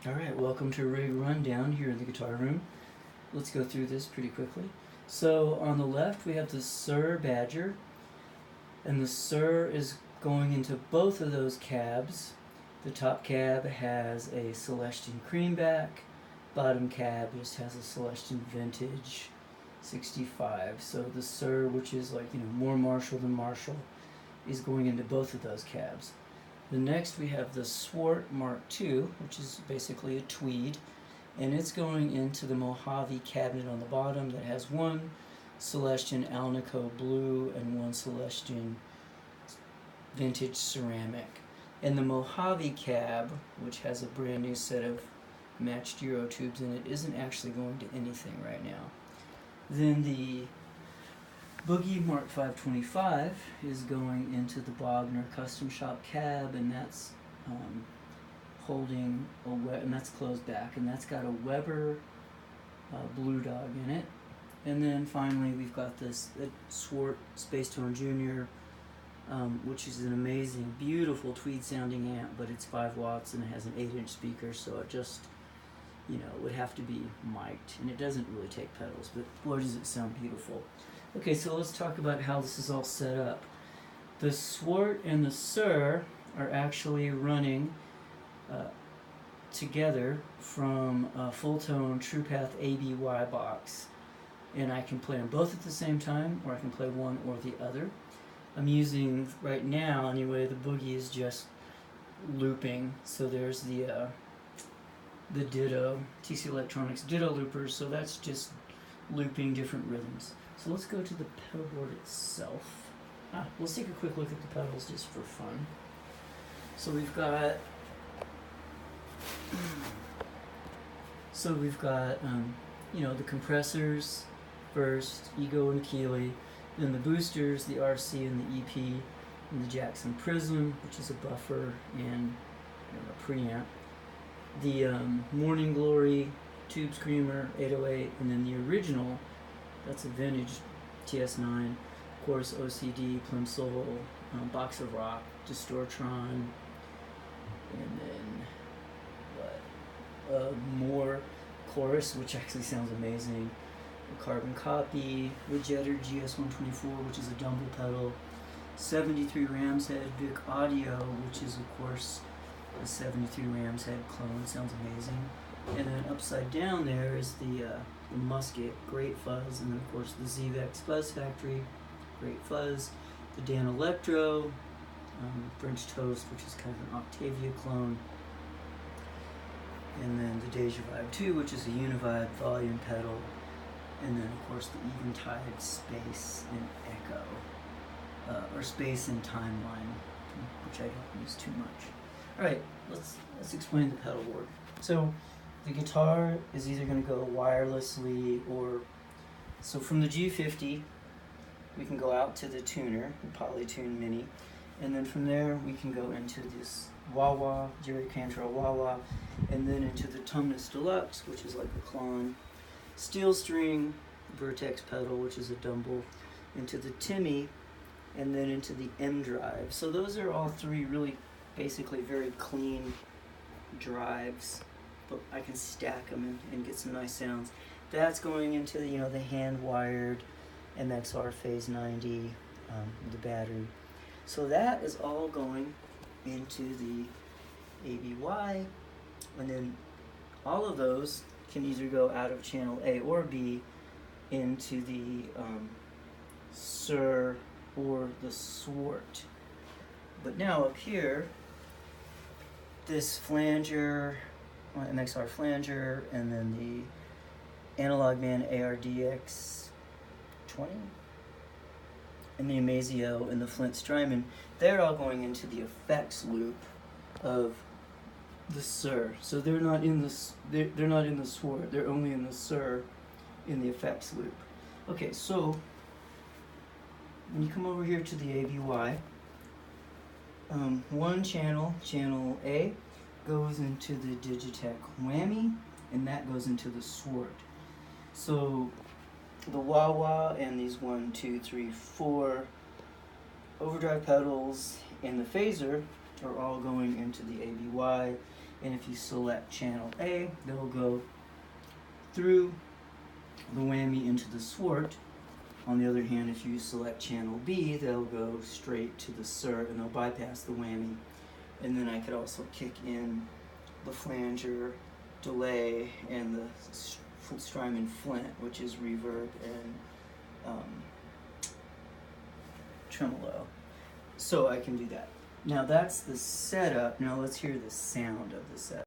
Alright, welcome to Rig Rundown here in the guitar room. Let's go through this pretty quickly. So on the left we have the Sir Badger, and the Sir is going into both of those cabs. The top cab has a Celestion Creamback, bottom cab just has a Celestion Vintage 65. So the Sir, which is like, more Marshall than Marshall, is going into both of those cabs. The next we have the Swart Mark II, which is basically a tweed, and it's going into the Mojave cabinet on the bottom that has one Celestion Alnico Blue and one Celestion Vintage Ceramic. And the Mojave cab, which has a brand new set of matched Euro tubes in it, isn't actually going to anything right now. Then the Boogie Mark 525 is going into the Bogner Custom Shop cab, and that's holding and that's closed back, and that's got a Weber Blue Dog in it. And then finally we've got this Swart Space Tone Junior, which is an amazing, beautiful tweed sounding amp, but it's 5 watts and it has an 8-inch speaker, so it just, would have to be mic'd, and it doesn't really take pedals, but boy does it sound beautiful. Okay, so let's talk about how this is all set up. The Swart and the Sir are actually running together from a full-tone TruePath ABY box, and I can play them both at the same time, or I can play one or the other. I'm using, right now anyway, the Boogie is just looping, so there's the Ditto, TC Electronics Ditto loopers, so that's just looping different rhythms. So let's go to the pedal board itself. Let's take a quick look at the pedals just for fun. So we've got the compressors first, Ego and Keeley, then the boosters, the RC and the EP, and the Jackson Prism, which is a buffer and a preamp. The Morning Glory Tube Screamer 808, and then the original, that's a vintage TS9, of course OCD, Plimsoll, Box of Rock, Distortron, and then more Chorus, which actually sounds amazing, a Carbon Copy, Widgetter GS124, which is a Dumble pedal, 73 Rams Head Vic Audio, which is of course a 73 Rams Head clone, sounds amazing. And then upside down there is the Musket, Great Fuzz, and then of course the ZVEX Fuzz Factory, Great Fuzz, the Dan Electro, French Toast, which is kind of an Octavia clone, and then the Deja Vibe 2, which is a Univibe volume pedal, and then of course the Eventide Space and Echo, or Space and Timeline, which I don't use too much. Alright, let's explain the pedal board. So the guitar is either going to go wirelessly so from the G50 we can go out to the tuner, the Polytune Mini, and then from there we can go into this wah-wah, Jerry Cantrell wah-wah, and then into the Tumnus Deluxe, which is like a Klon, Steel String, Vertex pedal, which is a Dumble, into the Timmy, and then into the M drive. So those are all three really basically very clean drives, but I can stack them and get some nice sounds. That's going into the hand-wired MXR Phase 90, the battery. So that is all going into the ABY, and then all of those can either go out of channel A or B into the Sir or the Swart. But now up here, this flanger, MXR flanger, and then the Analog Man ARDX 20, and the Amazio and the Flint Strymon, they're all going into the effects loop of the Sir. So they're not in the Swart, they're only in the Sir in the effects loop. Okay, so when you come over here to the ABY, one channel A, goes into the Digitech Whammy, and that goes into the Swart. So the wah-wah and these 1, 2, 3, 4 overdrive pedals and the phaser are all going into the ABY, And if you select channel A, they'll go through the whammy into the swort. On the other hand, if you select channel B, they'll go straight to the sur and they'll bypass the whammy. And then I could also kick in the flanger, delay, and the Strymon flint, which is reverb and tremolo. So I can do that. Now that's the setup. Now let's hear the sound of the setup.